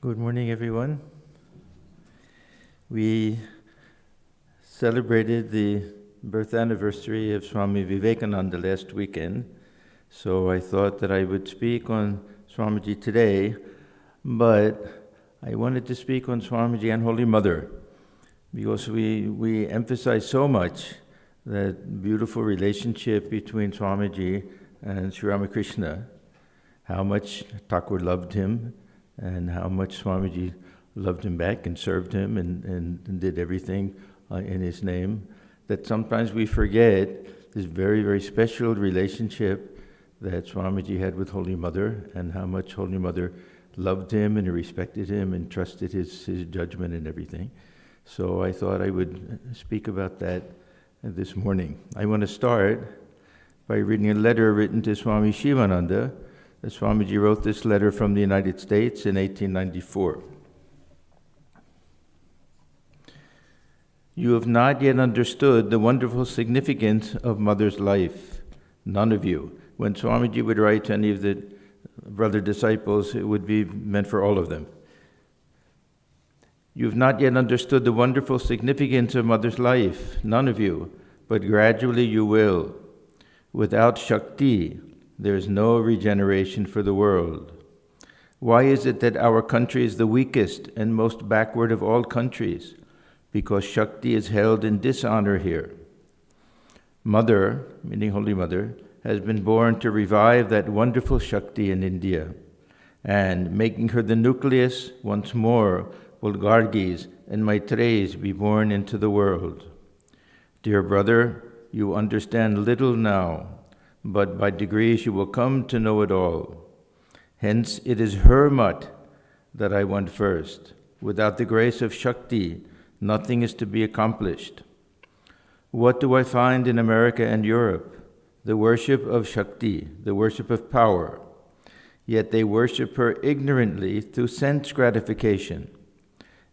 Good morning, everyone. We celebrated the birth anniversary of Swami Vivekananda last weekend, so I thought that I would speak on Swamiji today, but I wanted to speak on Swamiji and Holy Mother, because we emphasize so much that beautiful relationship between Swamiji and Sri Ramakrishna, how much Thakur loved him, and how much Swamiji loved him back and served him and did everything in his name, that sometimes we forget this very, very special relationship that Swamiji had with Holy Mother, and how much Holy Mother loved him and respected him and trusted his judgment and everything. So I thought I would speak about that this morning. I want to start by reading a letter written to Swami Swahananda. Swamiji wrote this letter from the United States in 1894. You have not yet understood the wonderful significance of Mother's life. None of you. When Swamiji would write to any of the brother disciples, it would be meant for all of them. You have not yet understood the wonderful significance of Mother's life. None of you. But gradually you will. Without Shakti, there is no regeneration for the world. Why is it that our country is the weakest and most backward of all countries? Because Shakti is held in dishonor here. Mother, meaning Holy Mother, has been born to revive that wonderful Shakti in India, and making her the nucleus, once more will Gargis and Maitreys be born into the world. Dear brother, you understand little now, but by degrees you will come to know it all. Hence it is her mutt that I want first. Without the grace of Shakti, nothing is to be accomplished. What do I find in America and Europe? The worship of Shakti, the worship of power. Yet they worship her ignorantly through sense gratification.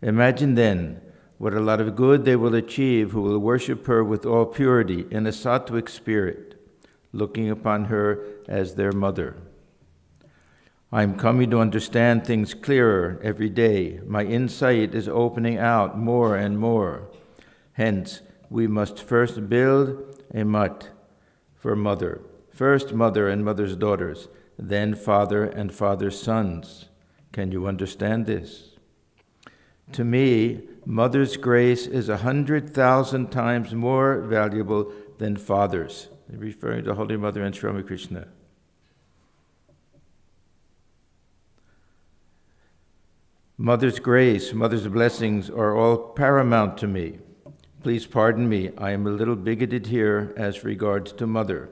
Imagine then what a lot of good they will achieve who will worship her with all purity in a sattvic spirit, looking upon her as their mother. I am coming to understand things clearer every day. My insight is opening out more and more. Hence, we must first build a mutt for mother. First mother and mother's daughters, then father and father's sons. Can you understand this? To me, mother's grace is 100,000 times more valuable than father's. Referring to Holy Mother and Sri Ramakrishna. Mother's grace, Mother's blessings are all paramount to me. Please pardon me, I am a little bigoted here as regards to Mother.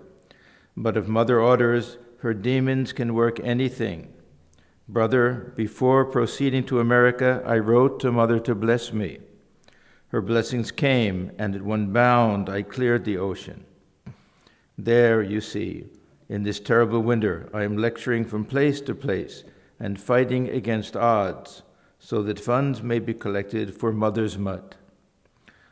But if Mother orders, her demons can work anything. Brother, before proceeding to America, I wrote to Mother to bless me. Her blessings came, and at one bound I cleared the ocean. There, you see, in this terrible winter, I am lecturing from place to place and fighting against odds so that funds may be collected for Mother's mutt.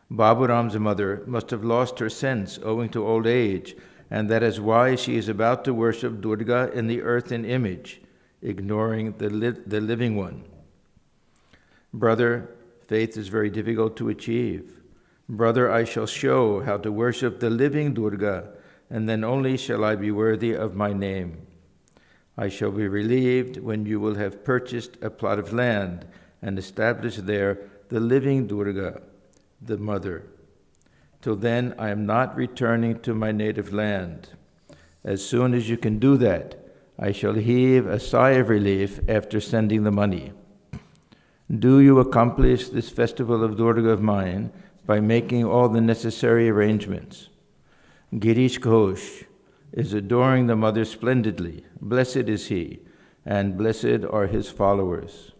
Baburam's mother must have lost her sense owing to old age, and that is why she is about to worship Durga in the earthen image, ignoring the living one. Brother, faith is very difficult to achieve. Brother, I shall show how to worship the living Durga, and then only shall I be worthy of my name. I shall be relieved when you will have purchased a plot of land and established there the living Durga, the mother. Till then, I am not returning to my native land. As soon as you can do that, I shall heave a sigh of relief after sending the money. Do you accomplish this festival of Durga of mine by making all the necessary arrangements. Girish Ghosh is adoring the Mother splendidly. Blessed is he, and blessed are his followers.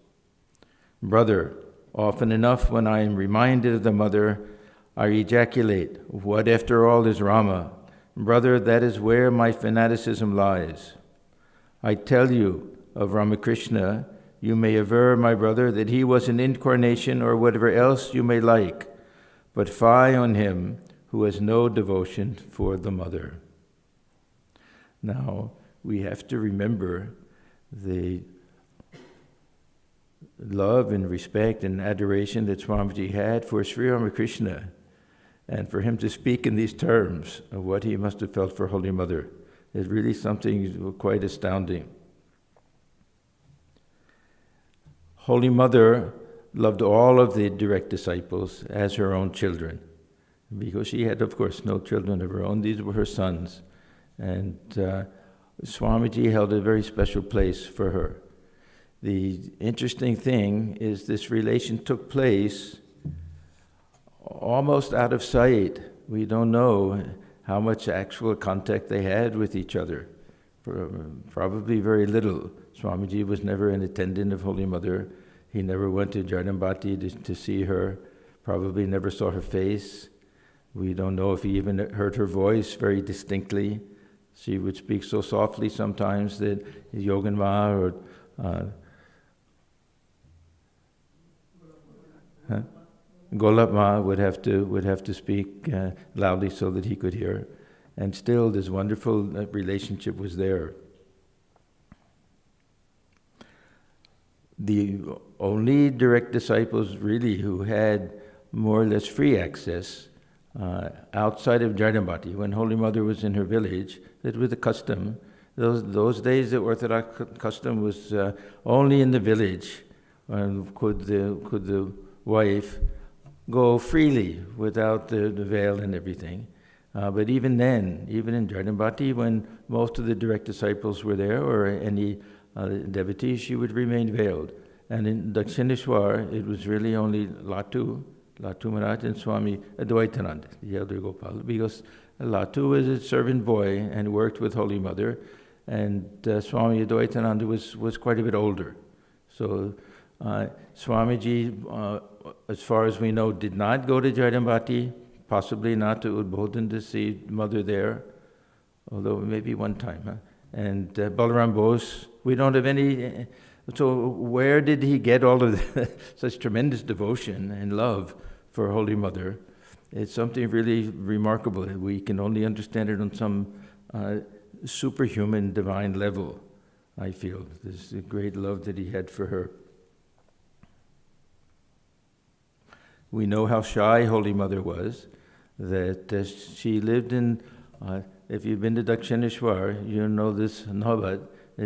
Brother, often enough when I am reminded of the Mother, I ejaculate, what after all is Rama? Brother, that is where my fanaticism lies. I tell you of Ramakrishna, you may aver, my brother, that he was an incarnation or whatever else you may like, but fie on him who has no devotion for the Mother. Now, we have to remember the love and respect and adoration that Swamiji had for Sri Ramakrishna, and for him to speak in these terms of what he must have felt for Holy Mother is really something quite astounding. Holy Mother loved all of the direct disciples as her own children, because she had, of course, no children of her own. These were her sons. And Swamiji held a very special place for her. The interesting thing is this relation took place almost out of sight. We don't know how much actual contact they had with each other. Probably very little. Swamiji was never an attendant of Holy Mother. He never went to Jardambati to see her, probably never saw her face. We don't know if he even heard her voice very distinctly. She would speak so softly sometimes that Yogan Ma or Golab Ma would have to speak loudly so that he could hear. And still this wonderful relationship was there. The only direct disciples really who had more or less free access outside of Jardambati, when Holy Mother was in her village, that was the custom. Those days the Orthodox custom was only in the village could the wife go freely without the veil and everything. But even then, even in Jardambati, when most of the direct disciples were there, or any devotees, she would remain veiled. And in Dakshineshwar, it was really only Latu Maharaj and Swami Advaitananda, the elder Gopal, because Latu was a servant boy and worked with Holy Mother, and Swami Advaitananda was quite a bit older. So Swamiji, as far as we know, did not go to Jardambati, possibly not to Udbodhan to see Mother there, although maybe one time. Huh? And Balaram Bose, we don't have any. So where did he get all of such tremendous devotion and love for Holy Mother? It's something really remarkable. We can only understand it on some superhuman divine level, I feel. This great love that he had for her. We know how shy Holy Mother was, that she lived in, if you've been to Dakshineshwar, you know this Nabat,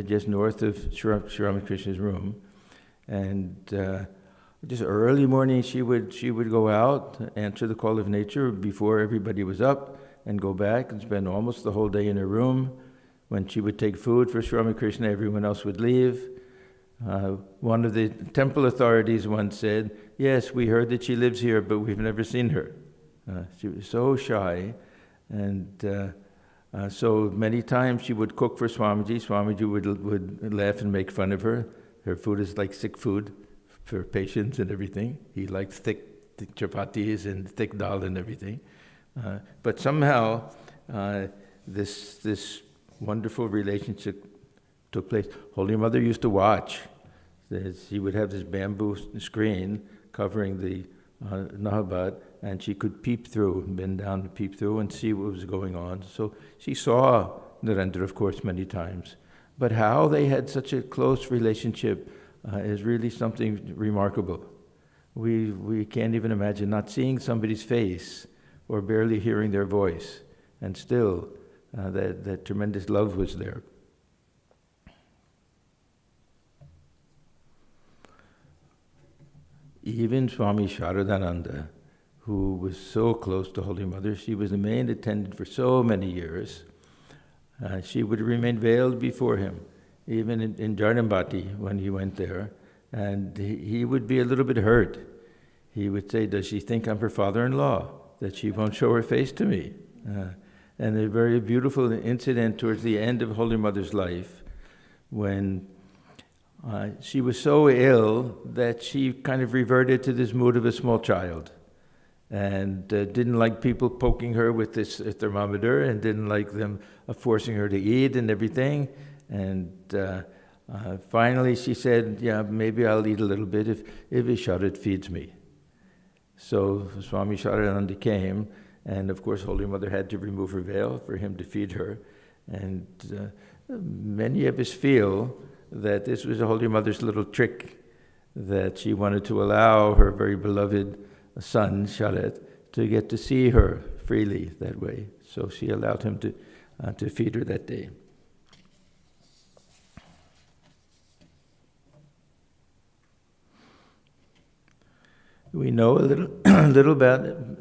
just north of Sri Ramakrishna's room. And just early morning she would go out, answer the call of nature before everybody was up, and go back and spend almost the whole day in her room. When she would take food for Sri Ramakrishna, everyone else would leave. One of the temple authorities once said, "Yes, we heard that she lives here, but we've never seen her." She was so shy, and so many times she would cook for Swamiji. Swamiji would laugh and make fun of her. Her food is like sick food for patients and everything. He liked thick chapatis and thick dal and everything. But somehow this wonderful relationship took place. Holy Mother used to watch. She would have this bamboo screen covering the Nahabat, and she could peep through, bend down and peep through and see what was going on. So she saw Narendra, of course, many times. But how they had such a close relationship is really something remarkable. We can't even imagine not seeing somebody's face or barely hearing their voice, and still that tremendous love was there. Even Swami Sharadananda, who was so close to Holy Mother, she was the main attendant for so many years. She would remain veiled before him, even in Jardambati when he went there. And he would be a little bit hurt. He would say, "Does she think I'm her father-in-law, that she won't show her face to me?" And a very beautiful incident towards the end of Holy Mother's life, when she was so ill that she kind of reverted to this mood of a small child, and didn't like people poking her with this thermometer, and didn't like them forcing her to eat and everything. And finally she said, "Yeah, maybe I'll eat a little bit if Isharat feeds me." So Swami Sharadananda came, and of course Holy Mother had to remove her veil for him to feed her. And many of us feel that this was Holy Mother's little trick that she wanted to allow her very beloved son, Sharet, to get to see her freely that way. So she allowed him to feed her that day. We know a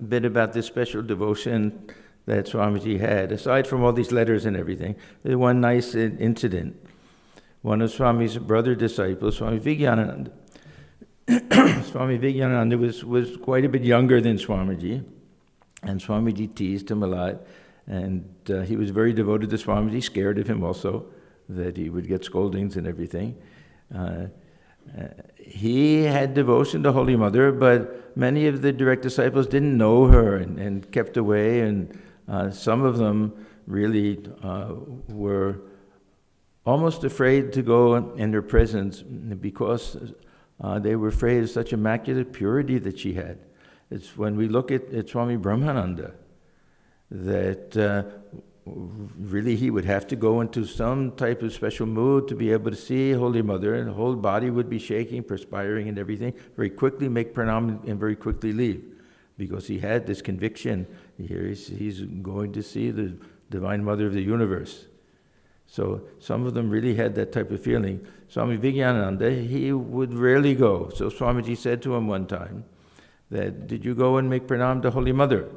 bit about this special devotion that Swamiji had. Aside from all these letters and everything, there's one nice incident. One of Swami's brother disciples, Swami Vivekananda. Swami Vivekananda was quite a bit younger than Swamiji, and Swamiji teased him a lot, and he was very devoted to Swamiji, scared of him also, that he would get scoldings and everything. He had devotion to Holy Mother, but many of the direct disciples didn't know her and kept away, and some of them really were almost afraid to go in her presence because they were afraid of such immaculate purity that she had. It's when we look at Swami Brahmananda that really he would have to go into some type of special mood to be able to see Holy Mother, and the whole body would be shaking, perspiring and everything, very quickly make pranam and very quickly leave, because he had this conviction, here he's going to see the Divine Mother of the universe. So some of them really had that type of feeling. Swami Vivekananda, he would rarely go. So Swamiji said to him one time that, did you go and make pranam to Holy Mother?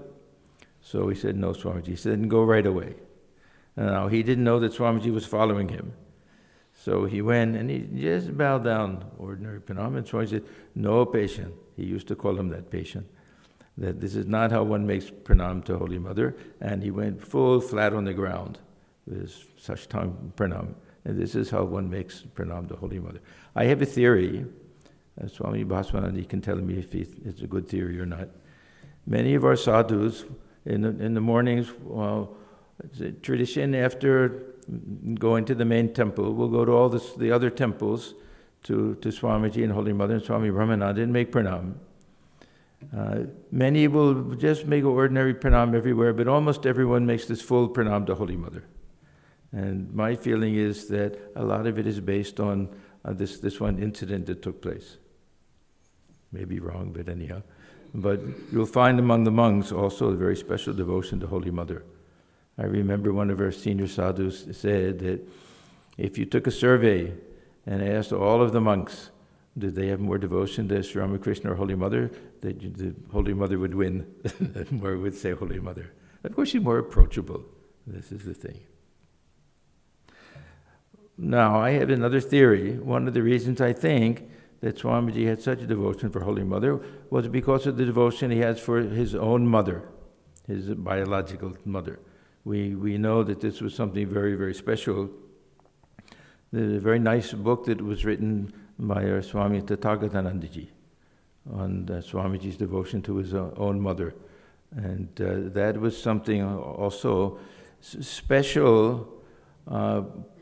So he said, no, Swamiji. He said, then go right away. Now, he didn't know that Swamiji was following him. So he went and he just bowed down, ordinary pranam, and Swamiji said, no, patient. He used to call him that, patient. That this is not how one makes pranam to Holy Mother. And he went full flat on the ground. There's such time pranam. And this is how one makes pranam to Holy Mother. I have a theory. Swami Bhaswananda can tell me if it's a good theory or not. Many of our sadhus, in the mornings, it's a tradition after going to the main temple, we'll go to all the other temples to Swamiji and Holy Mother and Swami Brahmananda and make pranam. Many will just make an ordinary pranam everywhere, but almost everyone makes this full pranam to Holy Mother. And my feeling is that a lot of it is based on this one incident that took place. Maybe wrong, but anyhow. But you'll find among the monks also a very special devotion to Holy Mother. I remember one of our senior sadhus said that if you took a survey and asked all of the monks, did they have more devotion to Sri Ramakrishna or Holy Mother, that the Holy Mother would win. More would say Holy Mother. Of course, she's more approachable. This is the thing. Now, I have another theory. One of the reasons I think that Swamiji had such a devotion for Holy Mother was because of the devotion he has for his own mother, his biological mother. We know that this was something very, very special. There's a very nice book that was written by our Swami Tathagatanandaji on Swamiji's devotion to his own mother. And that was something also special,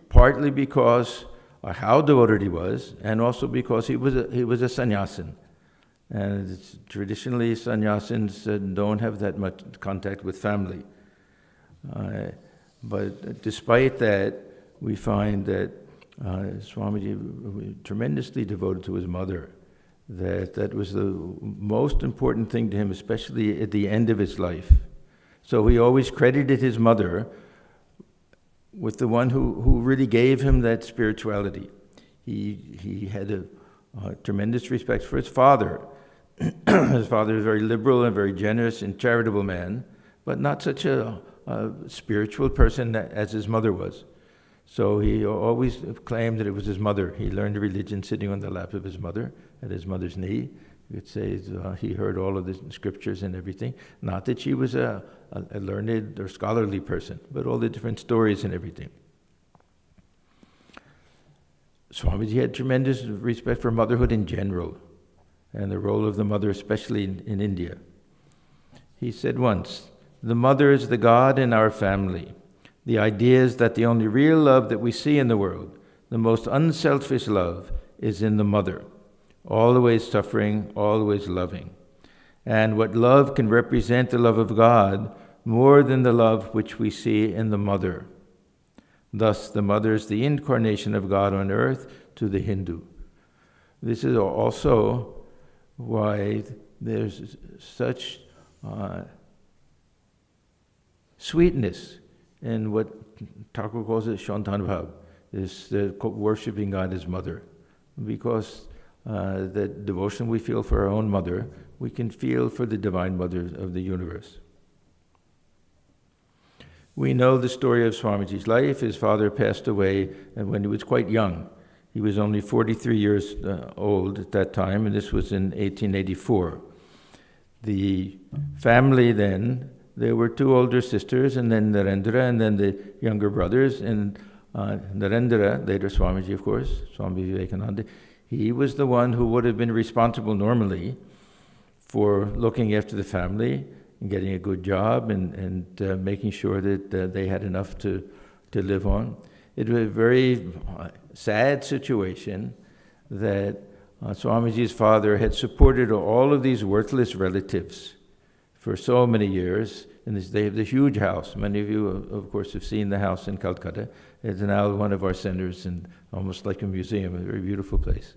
partly because how devoted he was, and also because he was a sannyasin. And traditionally, sannyasins don't have that much contact with family. But despite that, we find that Swamiji was tremendously devoted to his mother. That was the most important thing to him, especially at the end of his life. So he always credited his mother with the one who really gave him that spirituality. He had a tremendous respect for his father. His father was a very liberal and very generous and charitable man, but not such a spiritual person as his mother was. So he always claimed that it was his mother. He learned religion sitting on the lap of his mother, at his mother's knee. You could say he heard all of the scriptures and everything. Not that she was a learned or scholarly person, but all the different stories and everything. Swamiji had tremendous respect for motherhood in general, and the role of the mother, especially in India. He said once, "The mother is the God in our family. The idea is that the only real love that we see in the world, the most unselfish love, is in the mother, always suffering, always loving. And what love can represent the love of God more than the love which we see in the mother. Thus, the mother is the incarnation of God on earth to the Hindu." This is also why there's such sweetness in what Thakur calls it Shantan Bhav, is worshipping God as mother. Because the devotion we feel for our own mother, we can feel for the Divine Mother of the universe. We know the story of Swamiji's life. His father passed away when he was quite young. He was only 43 years old at that time, and this was in 1884. The family then, there were two older sisters, and then Narendra, and then the younger brothers. And Narendra, later Swamiji, of course, Swami Vivekananda, he was the one who would have been responsible normally for looking after the family and getting a good job and making sure that they had enough to live on. It was a very sad situation that Swamiji's father had supported all of these worthless relatives for so many years. And they have the huge house. Many of you, of course, have seen the house in Calcutta. It's now one of our centers and almost like a museum, a very beautiful place.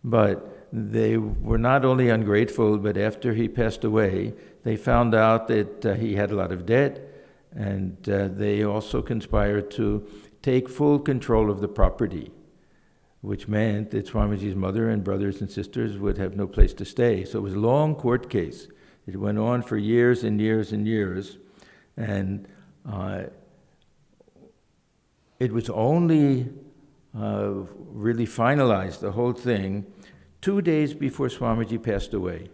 But they were not only ungrateful, but after he passed away, they found out that he had a lot of debt, and they also conspired to take full control of the property, which meant that Swamiji's mother and brothers and sisters would have no place to stay. So it was a long court case. It went on for years and years and years, and it was only really finalized, the whole thing, 2 days before Swamiji passed away.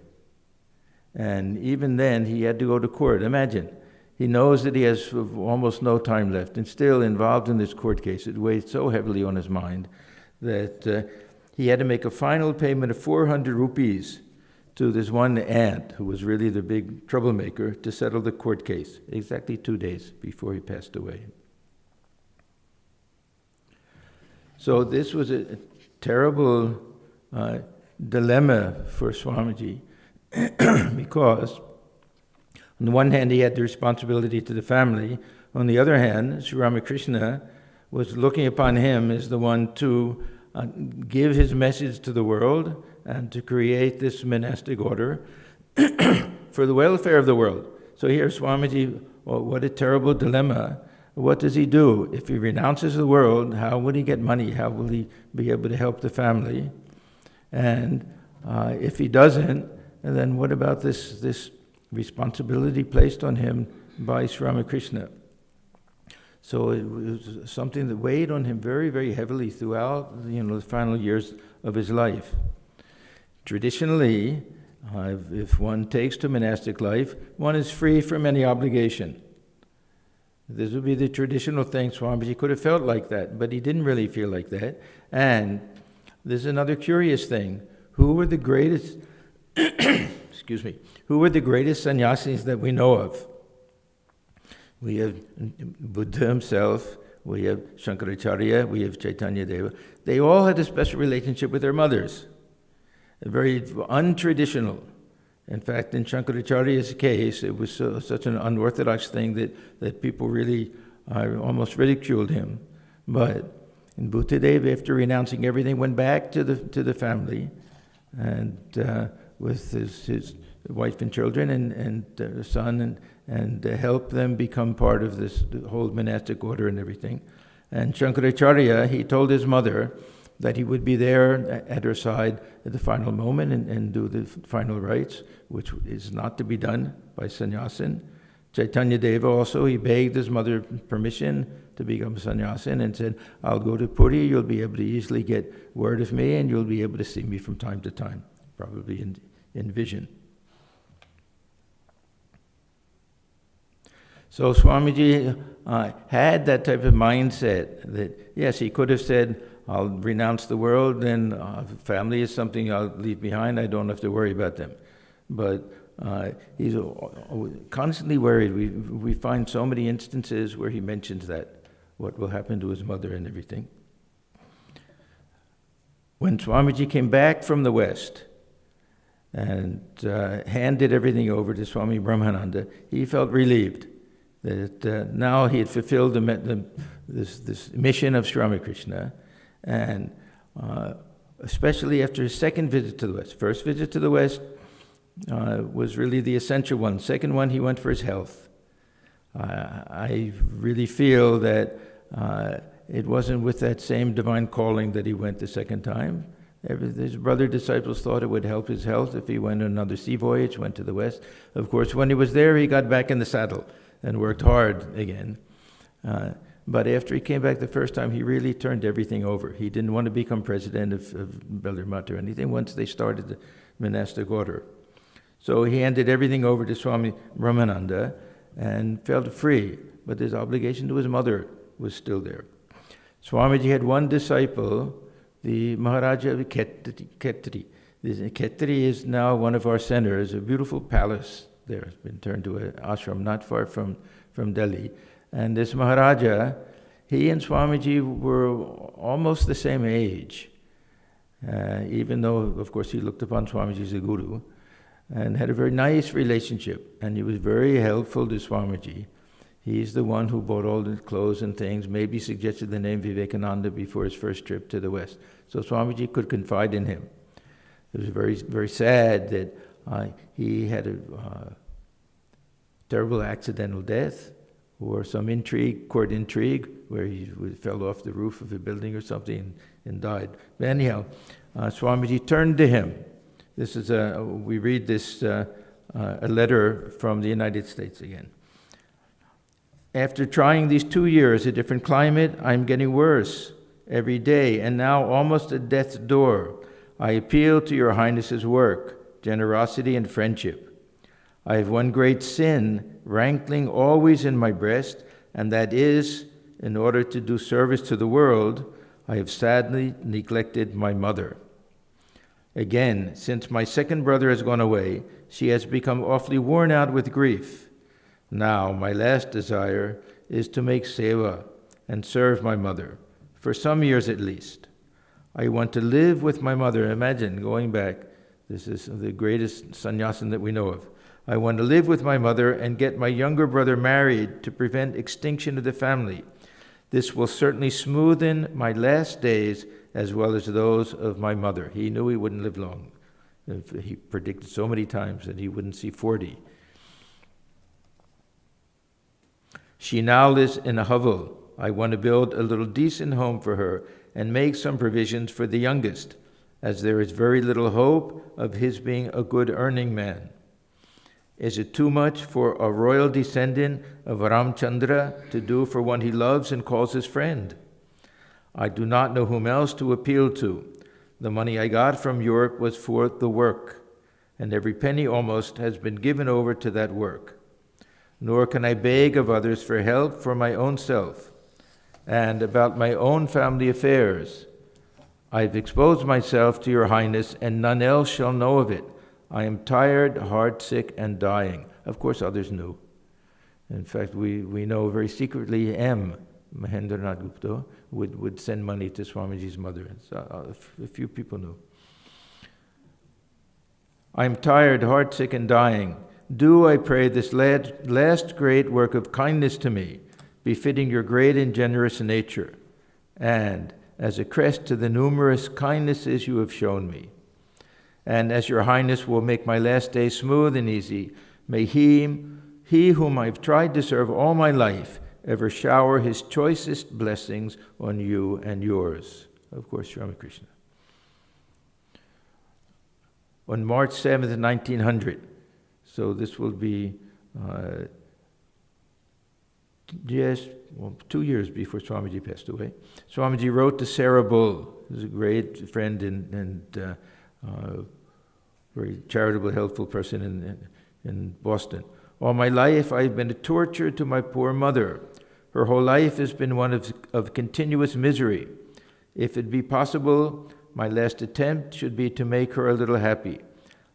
And even then, he had to go to court. Imagine, he knows that he has almost no time left, and still involved in this court case. It weighed so heavily on his mind that he had to make a final payment of 400 rupees to this one aunt, who was really the big troublemaker, to settle the court case, exactly 2 days before he passed away. So this was a terrible dilemma for Swamiji, because on the one hand he had the responsibility to the family, on the other hand Sri Ramakrishna was looking upon him as the one to give his message to the world and to create this monastic order for the welfare of the world. So here Swamiji, oh, what a terrible dilemma. What does he do? If he renounces the world, how will he get money? How will he be able to help the family? And if he doesn't, then what about this responsibility placed on him by Sri Ramakrishna? So it was something that weighed on him very, very heavily throughout, the final years of his life. Traditionally, if one takes to monastic life, one is free from any obligation. This would be the traditional thing. Swamiji could have felt like that, but he didn't really feel like that. And there's another curious thing. Who were the greatest, who were the greatest sannyasis that we know of? We have Buddha himself, we have Shankaracharya, we have Chaitanya Deva. They all had a special relationship with their mothers, very untraditional. In fact, in Shankaracharya's case, it was such an unorthodox thing that people really almost ridiculed him. But in Buddhadeva, after renouncing everything, went back to the family, and with his wife and children and son, and helped them become part of this whole monastic order and everything. And Shankaracharya, he told his mother that he would be there at her side at the final moment and do the final rites, which is not to be done by sannyasin. Chaitanya Deva also, he begged his mother permission to become sannyasin and said, I'll go to Puri, you'll be able to easily get word of me, and you'll be able to see me from time to time, probably in vision. So Swamiji had that type of mindset that, yes, he could have said, I'll renounce the world, then family is something I'll leave behind, I don't have to worry about them. But he's constantly worried. We find so many instances where he mentions that, what will happen to his mother and everything. When Swamiji came back from the West and handed everything over to Swami Brahmananda, he felt relieved that now he had fulfilled this mission of Sri Ramakrishna, and especially after his second visit to the West. First visit to the West was really the essential one. Second one, he went for his health. I really feel that it wasn't with that same divine calling that he went the second time. His brother disciples thought it would help his health if he went on another sea voyage, went to the West. Of course, when he was there, he got back in the saddle and worked hard again. But after he came back the first time, he really turned everything over. He didn't want to become president of Belur Math or anything once they started the monastic order. So he handed everything over to Swami Ramananda and felt free, but his obligation to his mother was still there. Swamiji had one disciple, the Maharaja of Khetri. Khetri is now one of our centers, a beautiful palace there. It's been turned to an ashram not far from Delhi. And this Maharaja, he and Swamiji were almost the same age, even though, of course, he looked upon Swamiji as a guru, and had a very nice relationship. And he was very helpful to Swamiji. He's the one who bought all the clothes and things, maybe suggested the name Vivekananda before his first trip to the West. So Swamiji could confide in him. It was very, very sad that he had a terrible accidental death, or some intrigue, court intrigue, where he fell off the roof of a building or something and died. But anyhow, Swamiji turned to him. This is we read this, a letter from the United States again. After trying these 2 years, a different climate, I'm getting worse every day, and now almost at death's door. I appeal to your Highness's work, generosity, and friendship. I have one great sin rankling always in my breast, and that is, in order to do service to the world, I have sadly neglected my mother. Again, since my second brother has gone away, she has become awfully worn out with grief. Now, my last desire is to make seva and serve my mother, for some years at least. I want to live with my mother. Imagine going back. This is the greatest sannyasin that we know of. I want to live with my mother and get my younger brother married to prevent extinction of the family. This will certainly smoothen my last days as well as those of my mother. He knew he wouldn't live long. He predicted so many times that he wouldn't see 40. She now lives in a hovel. I want to build a little decent home for her and make some provisions for the youngest, as there is very little hope of his being a good earning man. Is it too much for a royal descendant of Ramchandra to do for one he loves and calls his friend? I do not know whom else to appeal to. The money I got from Europe was for the work, and every penny almost has been given over to that work. Nor can I beg of others for help for my own self. And about my own family affairs, I've exposed myself to your Highness, and none else shall know of it. I am tired, heartsick, and dying. Of course, others knew. In fact, we know very secretly M. Mahendranath Gupta would send money to Swamiji's mother. So, a few people knew. I am tired, heartsick, and dying. Do, I pray, this last great work of kindness to me, befitting your great and generous nature, and as a crest to the numerous kindnesses you have shown me. And as your Highness will make my last day smooth and easy, may he whom I've tried to serve all my life ever shower his choicest blessings on you and yours. Of course, Sri Ramakrishna. On March 7th, 1900, so this will be 2 years before Swamiji passed away, Swamiji wrote to Sarah Bull, who's a great friend and very charitable, helpful person in Boston. All my life I've been a torture to my poor mother. Her whole life has been one of continuous misery. If it be possible, my last attempt should be to make her a little happy.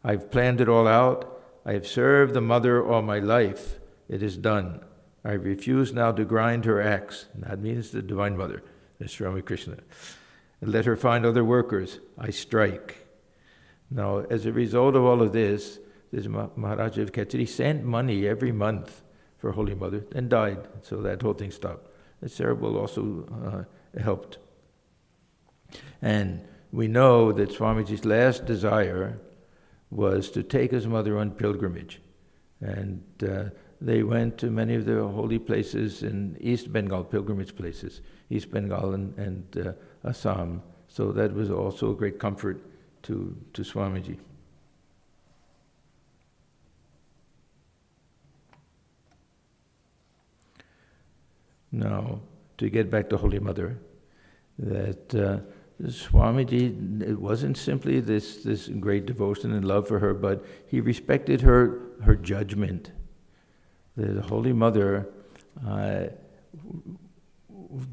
I've planned it all out. I have served the mother all my life. It is done. I refuse now to grind her axe. And that means the Divine Mother, Sri Ramakrishna. And let her find other workers. I strike. Now, as a result of all of this Maharaja of Khetri sent money every month for Holy Mother and died. So that whole thing stopped. The cerebral also helped. And We know that Swamiji's last desire was to take his mother on pilgrimage. And they went to many of the holy places in East Bengal, pilgrimage places, East Bengal and Assam. So that was also a great comfort to Swamiji. Now, to get back to Holy Mother, that Swamiji, it wasn't simply this great devotion and love for her, but he respected her judgment. The Holy Mother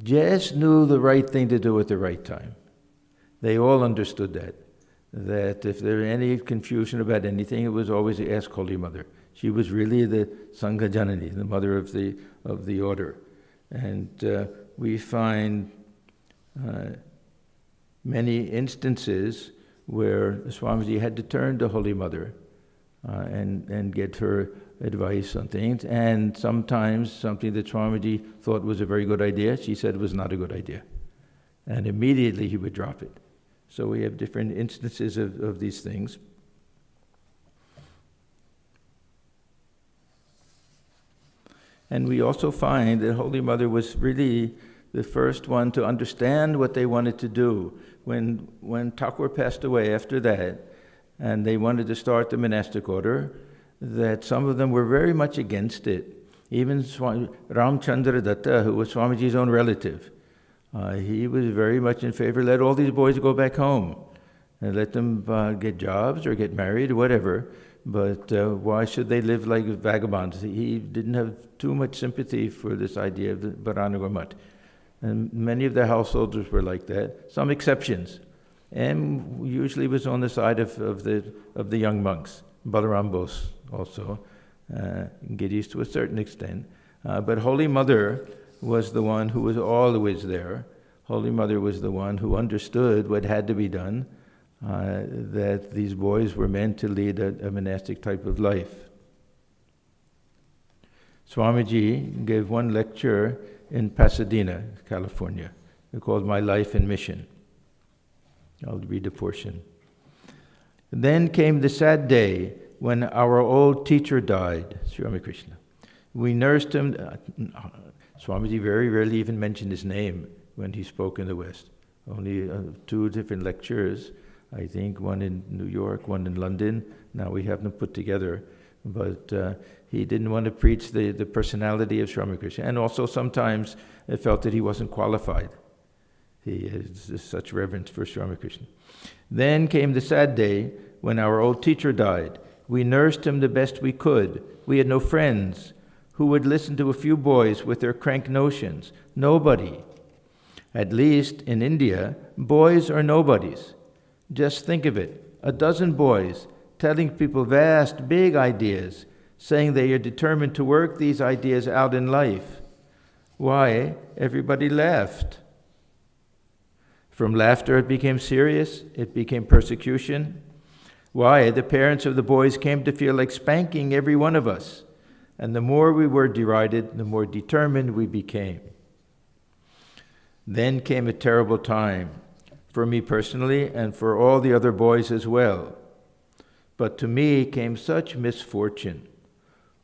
just knew the right thing to do at the right time. They all understood that if there was any confusion about anything, it was always to ask Holy Mother. She was really the Sangha Janani, the mother of the order. And we find many instances where Swamiji had to turn to Holy Mother and get her advice on things. And sometimes something that Swamiji thought was a very good idea, she said was not a good idea. And immediately he would drop it. So we have different instances of these things. And we also find that Holy Mother was really the first one to understand what they wanted to do. When Thakur passed away after that, and they wanted to start the monastic order, that some of them were very much against it. Even Ramchandra Datta, who was Swamiji's own relative, he was very much in favor. Let all these boys go back home and let them get jobs or get married or whatever. But why should they live like vagabonds? He didn't have too much sympathy for this idea of the Bharanagar. And many of the householders were like that. Some exceptions. And usually was on the side of the young monks. Balaram Bose also. Giddies to a certain extent. But Holy Mother was the one who was always there. Holy Mother was the one who understood what had to be done, that these boys were meant to lead a monastic type of life. Swamiji gave one lecture in Pasadena, California, called My Life and Mission. I'll read a portion. Then came the sad day when our old teacher died, Sri Ramakrishna. We nursed him. Swamiji very rarely even mentioned his name when he spoke in the West. Only 2 different lectures, I think, one in New York, one in London. Now we have them put together. But he didn't want to preach the personality of Sri Ramakrishna. And also sometimes it felt that he wasn't qualified. He has such reverence for Sri Ramakrishna. Then came the sad day when our old teacher died. We nursed him the best we could. We had no friends who would listen to a few boys with their crank notions. Nobody. At least in India, boys are nobodies. Just think of it, 12 boys telling people vast, big ideas, saying they are determined to work these ideas out in life. Why? Everybody laughed. From laughter it became serious, it became persecution. Why? The parents of the boys came to feel like spanking every one of us. And the more we were derided, the more determined we became. Then came a terrible time, for me personally and for all the other boys as well. But to me came such misfortune.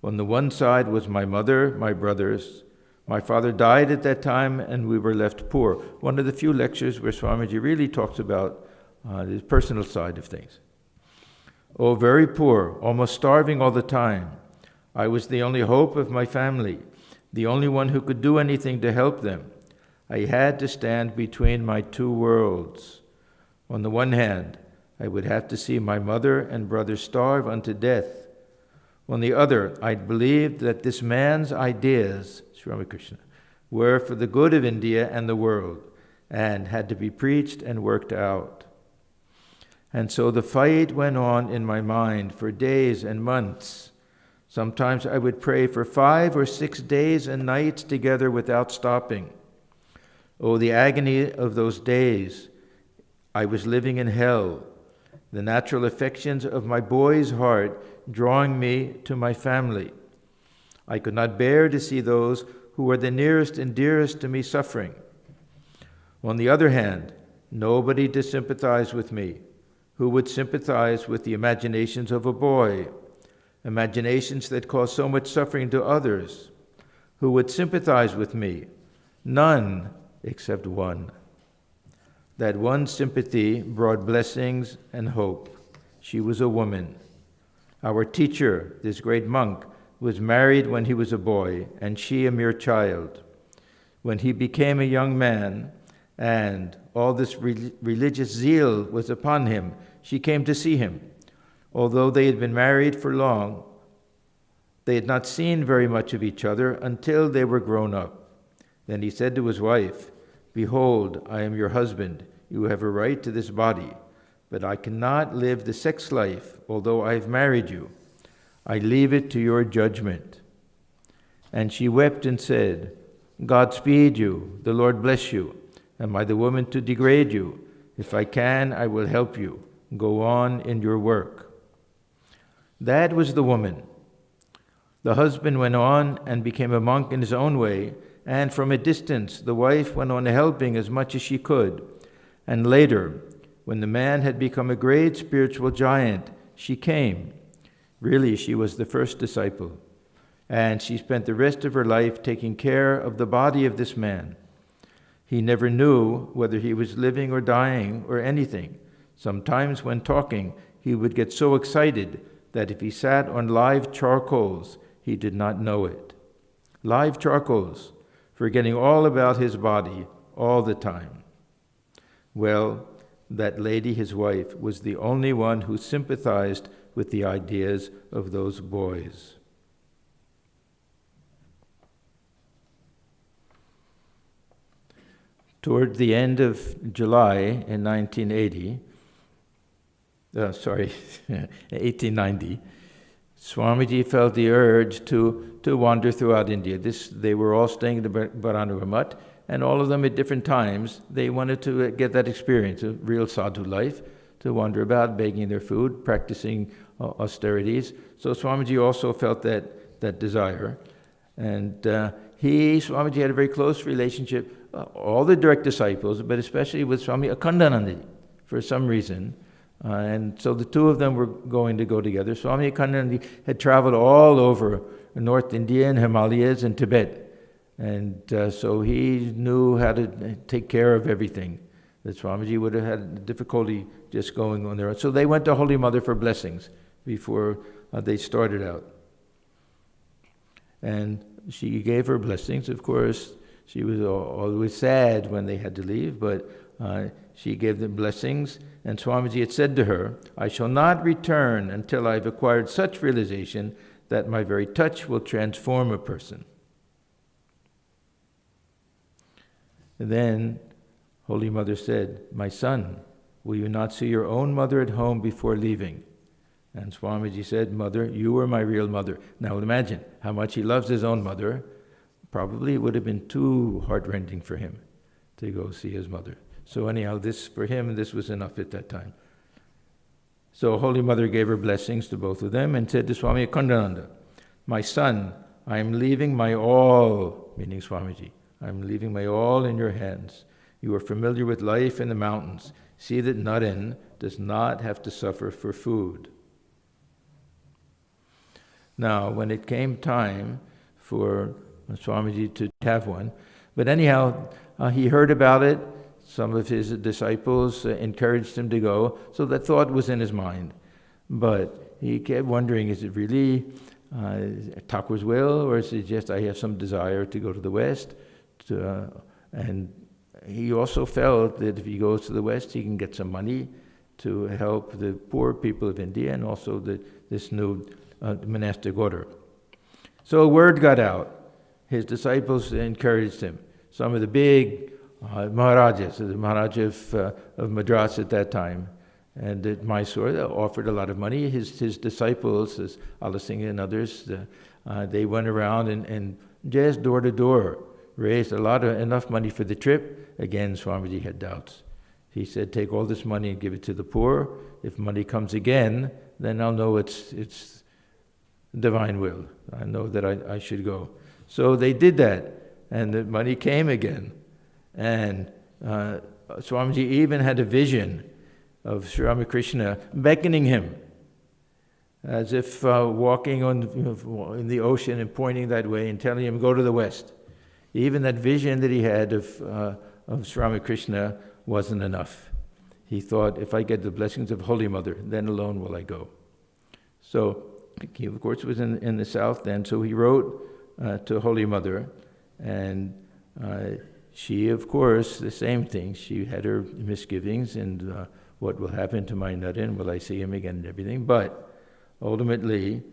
On the one side was my mother, my brothers. My father died at that time and we were left poor. One of the few lectures where Swamiji really talks about the personal side of things. Oh, very poor, almost starving all the time. I was the only hope of my family, the only one who could do anything to help them. I had to stand between my 2 worlds. On the one hand, I would have to see my mother and brother starve unto death. On the other, I believed that this man's ideas, Sri Ramakrishna, were for the good of India and the world, and had to be preached and worked out. And so the fight went on in my mind for days and months. Sometimes I would pray for 5 or 6 days and nights together without stopping. Oh, the agony of those days. I was living in hell. The natural affections of my boy's heart drawing me to my family. I could not bear to see those who were the nearest and dearest to me suffering. On the other hand, nobody to sympathize with me. Who would sympathize with the imaginations of a boy? Imaginations that cause so much suffering to others. Who would sympathize with me? None except one. That one sympathy brought blessings and hope. She was a woman. Our teacher, this great monk, was married when he was a boy, and she a mere child. When he became a young man, and all this religious zeal was upon him, she came to see him. Although they had been married for long, they had not seen very much of each other until they were grown up. Then he said to his wife, "Behold, I am your husband. You have a right to this body, but I cannot live the sex life, although I have married you. I leave it to your judgment." And she wept and said, "God speed you, the Lord bless you. Am I the woman to degrade you? If I can, I will help you. Go on in your work." That was the woman. The husband went on and became a monk in his own way, and from a distance the wife went on helping as much as she could. And later, when the man had become a great spiritual giant, she came. Really, she was the first disciple. And she spent the rest of her life taking care of the body of this man. He never knew whether he was living or dying or anything. Sometimes when talking, he would get so excited that if he sat on live charcoals, he did not know it. Live charcoals, forgetting all about his body all the time. Well, that lady, his wife, was the only one who sympathized with the ideas of those boys. Toward the end of July in 1890, Swamiji felt the urge to wander throughout India. They were all staying at the Belur Math, and all of them at different times, they wanted to get that experience of real sadhu life, to wander about, begging their food, practicing austerities. So Swamiji also felt that desire. And Swamiji had a very close relationship, all the direct disciples, but especially with Swami Akhandananda for some reason. And so the two of them were going to go together. Swami Akhandananda had traveled all over North India and Himalayas and Tibet. And so he knew how to take care of everything. That Swamiji would have had difficulty just going on their own. So they went to Holy Mother for blessings before they started out. And she gave her blessings. Of course, she was always sad when they had to leave, but she gave them blessings. And Swamiji had said to her, "I shall not return until I have acquired such realization that my very touch will transform a person." And then Holy Mother said, "My son, will you not see your own mother at home before leaving?" And Swamiji said, "Mother, you are my real mother." Now imagine how much he loves his own mother. Probably it would have been too heartrending for him to go see his mother. So anyhow, for him, this was enough at that time. So Holy Mother gave her blessings to both of them and said to Swami Akhandananda, "My son, I am leaving my all," meaning Swamiji, "I am leaving my all in your hands. You are familiar with life in the mountains. See that Naren does not have to suffer for food." Now, when it came time for Swamiji to have one, but anyhow, he heard about it. Some of his disciples encouraged him to go, so that thought was in his mind. But he kept wondering, is it really Thakur's will, or is it just I have some desire to go to the West? And he also felt that if he goes to the West, he can get some money to help the poor people of India and also this new monastic order. So word got out. His disciples encouraged him. Some of the big Maharajas, the Maharaja of Madras at that time, and at Mysore, offered a lot of money. His disciples, as Alasingha and others, they went around and just door to door raised enough money for the trip. Again, Swamiji had doubts. He said, "Take all this money and give it to the poor. If money comes again, then I'll know it's divine will. I know that I should go." So they did that, and the money came again. And Swamiji even had a vision of Sri Ramakrishna beckoning him, as if walking in the ocean and pointing that way and telling him, go to the west. Even that vision that he had of Sri Ramakrishna wasn't enough. He thought, if I get the blessings of Holy Mother, then alone will I go. So he, of course, was in the south then, so he wrote to Holy Mother, and she, of course, the same thing. She had her misgivings, and what will happen to my Nadan? Will I see him again and everything? But ultimately,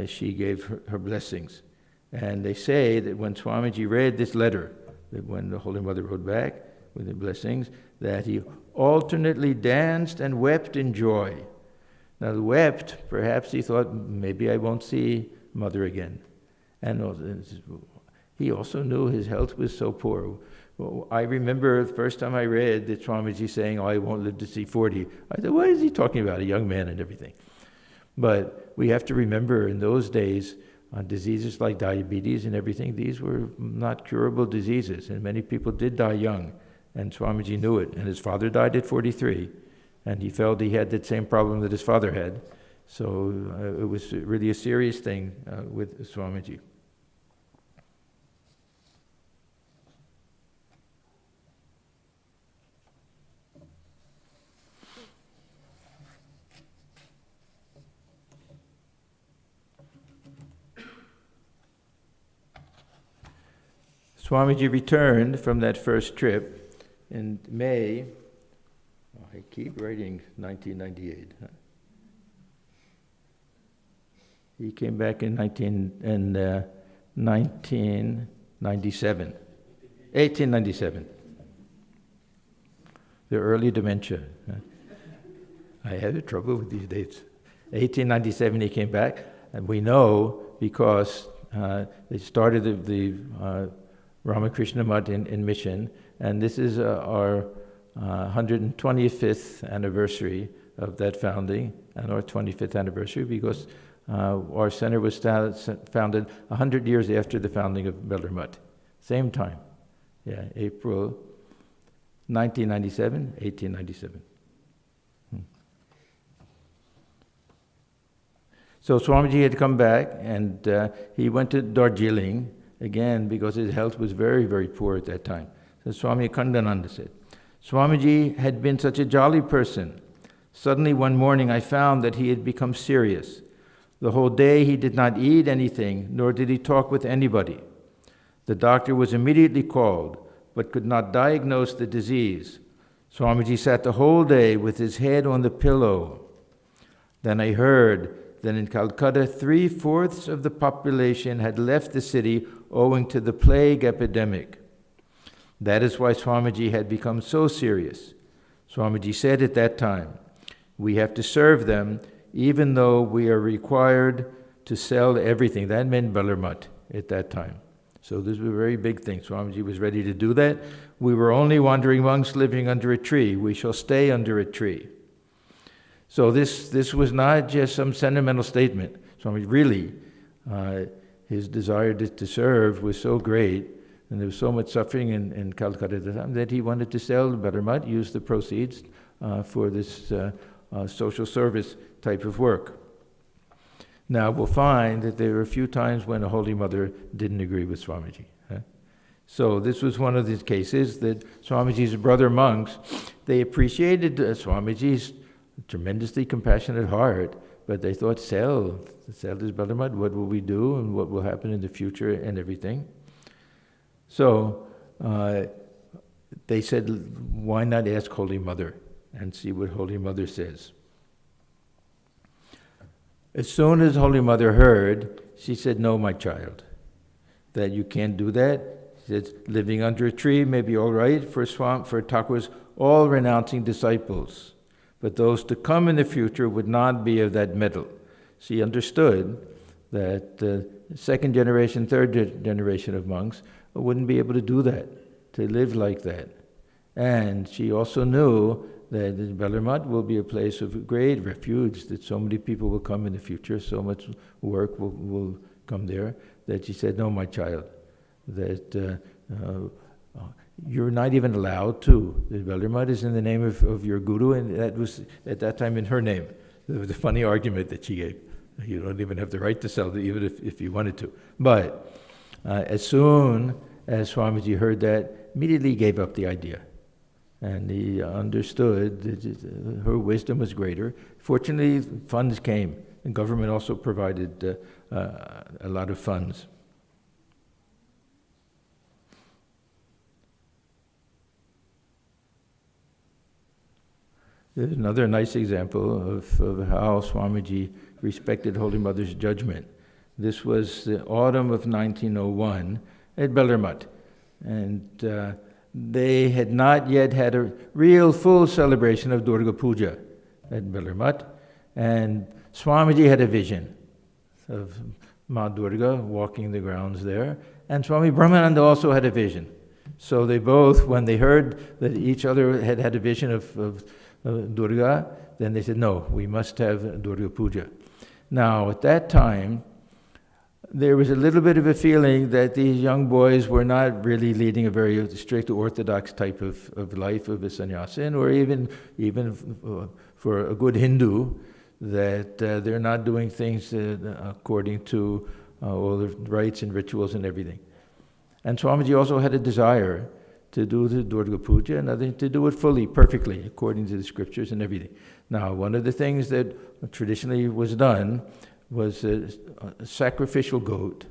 she gave her blessings. And they say that when Swamiji read this letter, that when the Holy Mother wrote back with the blessings, that he alternately danced and wept in joy. Now, the wept, perhaps he thought, maybe I won't see Mother again. And he also knew his health was so poor. Well, I remember the first time I read that Swamiji saying, I won't live to see 40. I thought, what is he talking about, a young man and everything? But we have to remember, in those days, diseases like diabetes and everything, these were not curable diseases, and many people did die young, and Swamiji knew it. And his father died at 43, and he felt he had that same problem that his father had. So it was really a serious thing with Swamiji. Swamiji returned from that first trip in May. I keep writing 1998. He came back in 1997. 1897. The early dementia. I had trouble with these dates. 1897 he came back, and we know because they started the Ramakrishna Math in Mission, and this is our 125th anniversary of that founding, and our 25th anniversary because our center was founded 100 years after the founding of Belur Math. Same time. Yeah, April 1997, 1897. So Swamiji had come back, and he went to Darjeeling, again, because his health was very, very poor at that time. So Swami Atmajnananda said, Swamiji had been such a jolly person. Suddenly one morning I found that he had become serious. The whole day he did not eat anything, nor did he talk with anybody. The doctor was immediately called, but could not diagnose the disease. Swamiji sat the whole day with his head on the pillow. Then I heard that in Calcutta, 3/4 of the population had left the city owing to the plague epidemic. That is why Swamiji had become so serious. Swamiji said at that time, we have to serve them even though we are required to sell everything. That meant Belur Math at that time. So this was a very big thing. Swamiji was ready to do that. We were only wandering monks living under a tree. We shall stay under a tree. So this was not just some sentimental statement. Swami really, his desire to serve was so great, and there was so much suffering in Calcutta at the time, that he wanted to sell Belur Math, use the proceeds for this social service type of work. Now we'll find that there were a few times when the Holy Mother didn't agree with Swamiji. So this was one of these cases that Swamiji's brother monks, they appreciated Swamiji's tremendously compassionate heart, but they thought, sell this Belur Math, what will we do and what will happen in the future and everything. So they said, why not ask Holy Mother and see what Holy Mother says. As soon as Holy Mother heard, she said, no, my child, that you can't do that. She said, living under a tree may be all right for Thakur's all renouncing disciples, but those to come in the future would not be of that mettle. She understood that the second generation, third generation of monks wouldn't be able to do that, to live like that. And she also knew that Belur Math will be a place of great refuge, that so many people will come in the future, so much work will come there, that she said, no, my child, that you're not even allowed to. The Belur Math is in the name of your guru, and that was at that time in her name. There was a funny argument that she gave. You don't even have the right to sell it, even if you wanted to. But as soon as Swamiji heard that, immediately gave up the idea. And he understood that her wisdom was greater. Fortunately, funds came. The government also provided a lot of funds. There's another nice example of how Swamiji respected Holy Mother's judgment. This was the autumn of 1901 at Belur Math. And they had not yet had a real full celebration of Durga Puja at Belur Math. And Swamiji had a vision of Ma Durga walking the grounds there. And Swami Brahmananda also had a vision. So they both, when they heard that each other had had a vision of Durga, then they said, no, we must have Durga Puja. Now, at that time, there was a little bit of a feeling that these young boys were not really leading a very strict orthodox type of life of a sannyasin, or even for a good Hindu, that they're not doing things according to all the rites and rituals and everything. And Swamiji also had a desire to do the Durga Puja and to do it fully, perfectly, according to the scriptures and everything. Now, one of the things that traditionally was done was a sacrificial goat.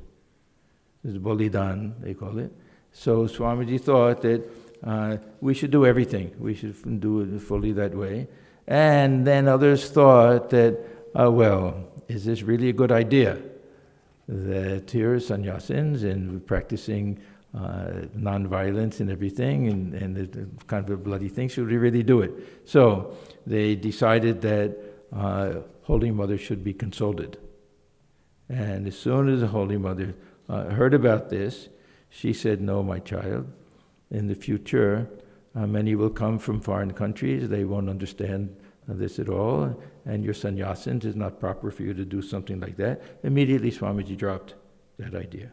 This is Bolidan, they call it. So Swamiji thought that we should do everything. We should do it fully that way. And then others thought that, well, is this really a good idea? That here are sannyasins and practicing non-violence and everything, and the kind of a bloody thing, should we really do it? So they decided that Holy Mother should be consulted. And as soon as the Holy Mother heard about this, she said, no, my child, in the future, many will come from foreign countries, they won't understand this at all, and your sannyasins, is not proper for you to do something like that. Immediately Swamiji dropped that idea.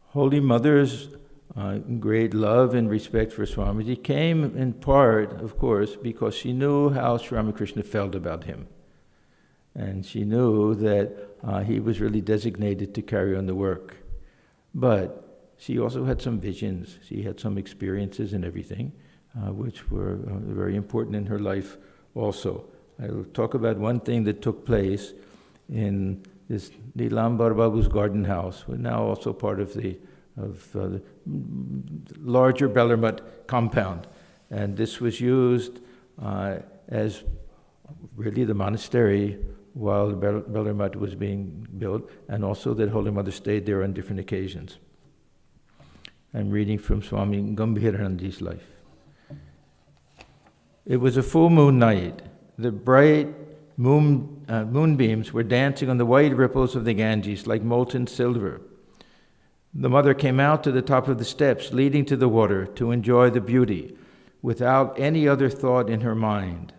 Holy Mother's great love and respect for Swamiji came in part, of course, because she knew how Sri Ramakrishna felt about him. And she knew that he was really designated to carry on the work. But she also had some visions. She had some experiences and everything, which were very important in her life also. I will talk about one thing that took place in this Nilambar Babu's garden house, now also part of the larger Belur Math compound. And this was used as really the monastery while Belur Math was being built, and also that Holy Mother stayed there on different occasions. I'm reading from Swami Gambhiranandi's life. It was a full moon night. The bright moonbeams were dancing on the white ripples of the Ganges like molten silver. The mother came out to the top of the steps leading to the water to enjoy the beauty, without any other thought in her mind.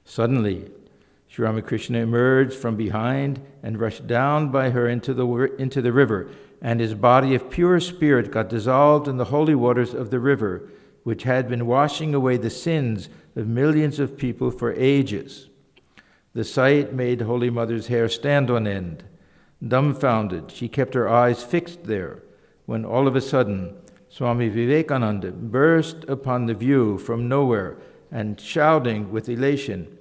Suddenly, Sri Ramakrishna emerged from behind and rushed down by her into the river, and his body of pure spirit got dissolved in the holy waters of the river, which had been washing away the sins of millions of people for ages. The sight made Holy Mother's hair stand on end. Dumbfounded, she kept her eyes fixed there, when all of a sudden, Swami Vivekananda burst upon the view from nowhere and, shouting with elation,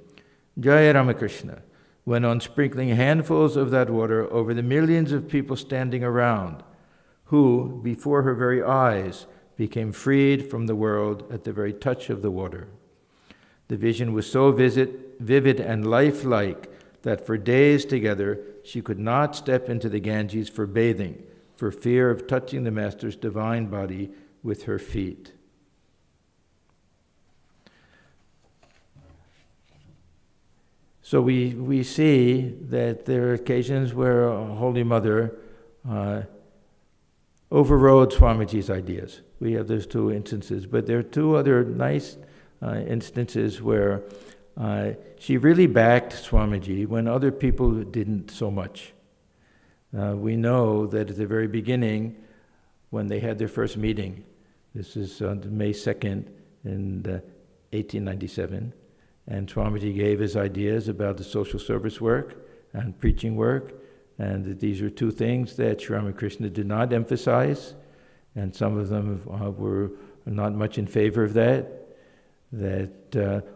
Jai Ramakrishna, went on sprinkling handfuls of that water over the millions of people standing around, who, before her very eyes, became freed from the world at the very touch of the water. The vision was so vivid and lifelike that for days together she could not step into the Ganges for bathing, for fear of touching the Master's divine body with her feet. So we see that there are occasions where Holy Mother overrode Swamiji's ideas. We have those two instances, but there are two other nice instances where she really backed Swamiji when other people didn't so much. We know that at the very beginning, when they had their first meeting, this is on May 2nd in 1897, and Swamiji gave his ideas about the social service work and preaching work, and that these are two things that Sri Ramakrishna did not emphasize, and some of them were not much in favor of that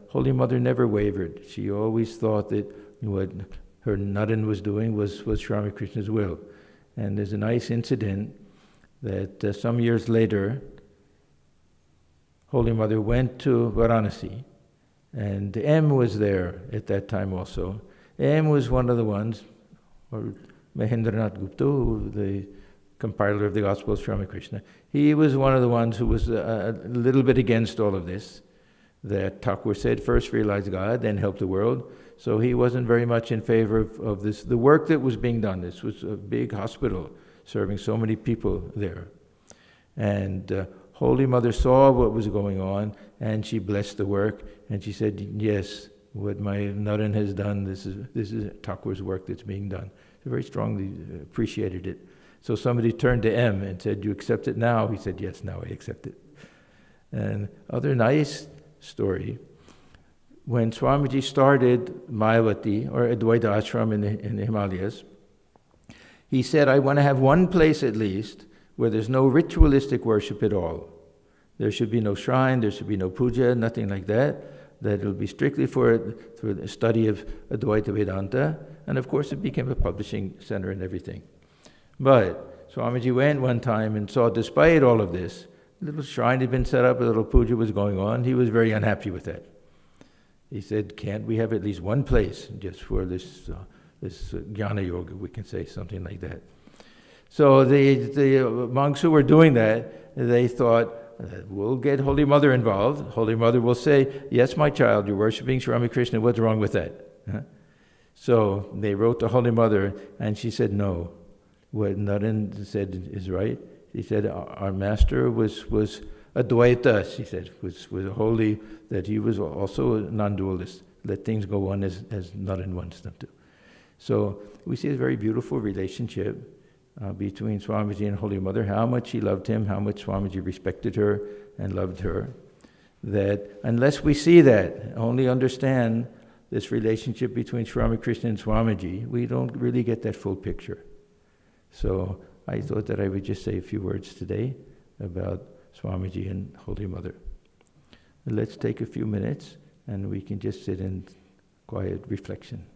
Holy Mother never wavered. She always thought that what her Nadan was doing was Sri Ramakrishna's will. And there's a nice incident that some years later, Holy Mother went to Varanasi, and M was there at that time also. M was one of the ones, or Mahendranath Gupta, the compiler of the Gospel of Sri Ramakrishna, he was one of the ones who was a little bit against all of this. That Thakur said, first realize God, then help the world. So he wasn't very much in favor of this, the work that was being done. This was a big hospital serving so many people there. And Holy Mother saw what was going on, and she blessed the work, and she said, yes, what my Nadan has done, this is Thakur's work that's being done. She very strongly appreciated it. So somebody turned to M and said, you accept it now? He said, yes, now I accept it. And other nice story, when Swamiji started Mayavati, or Advaita Ashram in the Himalayas, he said, I want to have one place at least where there's no ritualistic worship at all. There should be no shrine, there should be no puja, nothing like that. That it'll be strictly for the study of Advaita Vedanta, and of course it became a publishing center and everything. But Swamiji went one time and saw, despite all of this, a little shrine had been set up, a little puja was going on. He was very unhappy with that. He said, can't we have at least one place just for this jnana yoga, we can say, something like that. So the monks who were doing that, they thought, we'll get Holy Mother involved. Holy Mother will say, yes, my child, you're worshiping Sri Ramakrishna, what's wrong with that? Huh? So they wrote to Holy Mother, and she said, no. What Nadan said is right. She said, our master was Advaita, she said, was holy, that he was also a non-dualist. Let things go on as Nadan wants them to. So we see a very beautiful relationship between Swamiji and Holy Mother, how much she loved him, how much Swamiji respected her and loved her. That unless we see that, only understand this relationship between Sri Ramakrishna and Swamiji, we don't really get that full picture. So I thought that I would just say a few words today about Swamiji and Holy Mother. Let's take a few minutes and we can just sit in quiet reflection.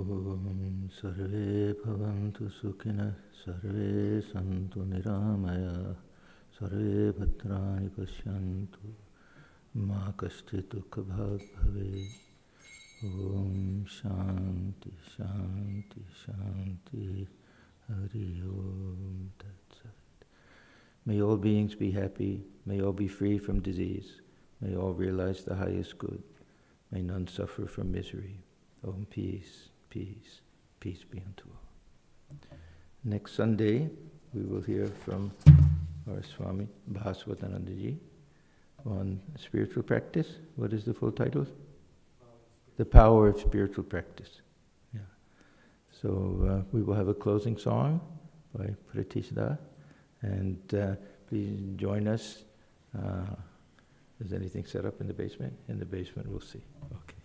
Om Sarve Bhavantu Sukhina Sarve Santu Niramaya Sarve Bhadrani Pashyantu Ma Kashchit Dukha Bhag Bhave. Om Shanti Shanti Shanti Hari Om Tat Sat. May all beings be happy. May all be free from disease. May all realize the highest good. May none suffer from misery. Om peace, peace, peace be unto all. Next Sunday, we will hear from our Swami Swahananda ji on spiritual practice. What is the full title? The Power of Spiritual Practice. Yeah. So we will have a closing song by Pratishtha, and please join us. Is anything set up in the basement? In the basement, we'll see. Okay.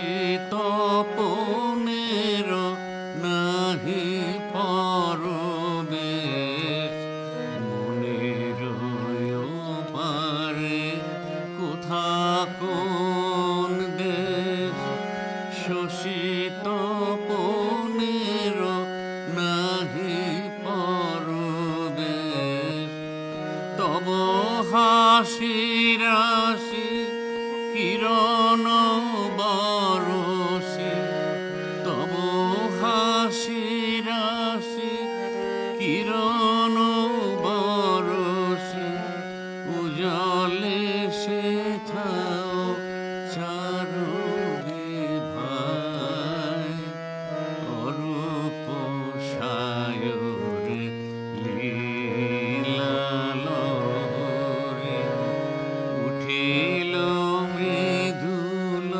শোষিত পনের নাহি পরবেশ, মনের পারে কোথা কোন দেশ, শোষিত পনের নাহি পরবেশ, তব হাসি রাশি কিরণ বরসে, তব হাসি রাশি কিরণ বরসে, উজলে সেথাও চারু ভাই, অরূপ সায়রে লীলা লহরে, উঠিল মৃদুল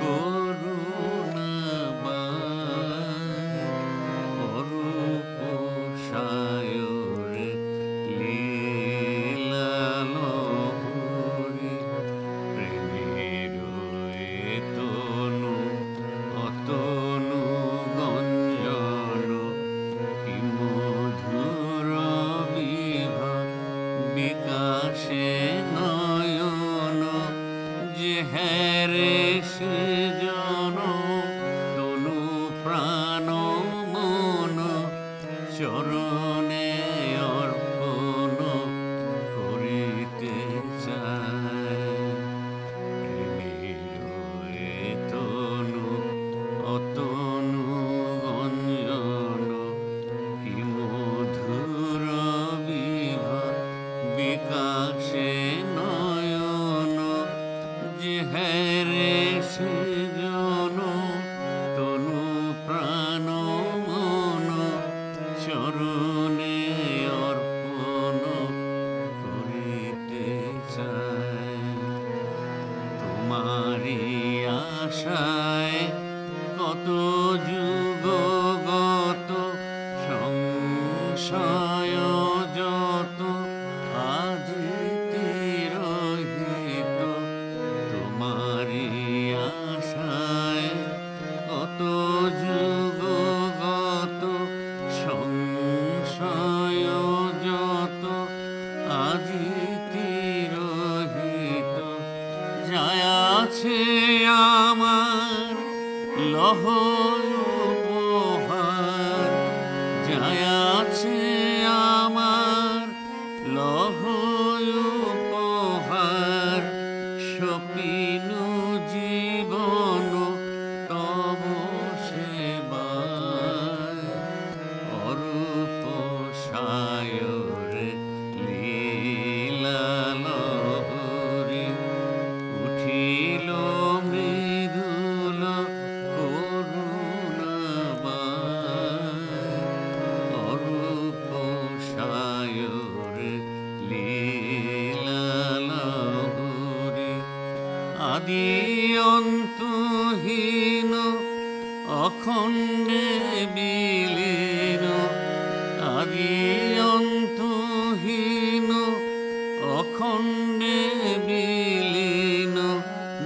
করুণাবাই, অরূপ সায়রে লীলা লহরে, প্রেমের তনু অতনু গঞ্জন, কি মধুর বিভা বিকাশে নয়ন, যে হ্যারে সে জন তনু প্রাণ মন, চরণে অর্পণ করিতে চায়। প্রেমের তনু অতনু গঞ্জন, কি মধুর বিভা বিকাশে নয়ন, যে হ্যারে সে জন তনু প্রাণ মন, চরণে অর্পণ করিতে চায়। তোমারি আশায় কত যুগ গত, সংশয় যত আজি তিরোহিত, তোমারি আশায় কত যুগ গত, সংশয় যত আজি তিরোহিত, যায় আছে আমার লহ উপহার, যায় আছে আমার লহ উপহার, সপিনু জীবন তব সেবায়, অরূপ সায়রে লীলা লহরে, উঠিল মৃদুল করুণাবাই, অরূপ সায়রে লীলা লহরে, আদি অন্তহীন অখণ্ডে বিলীন, আদি অন্তহীন অখণ্ডে বিলীন,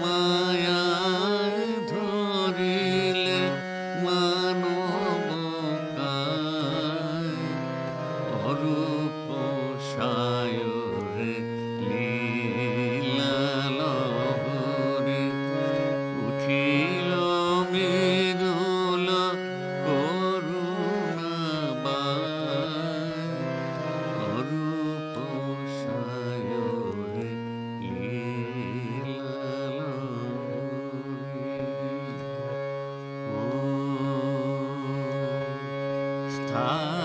মায়ায় ধরিলে মানব কায়, অরূপ সায়রে লীলা লহরে, উঠিল মৃদুল করুণাবাই, অরূপ সায়রে লীলা লহরে।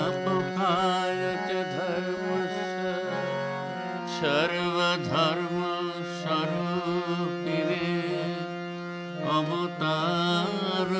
স্থাপকায় চ ধর্মস্য সর্বধর্ম স্বরূপিণে, অবতার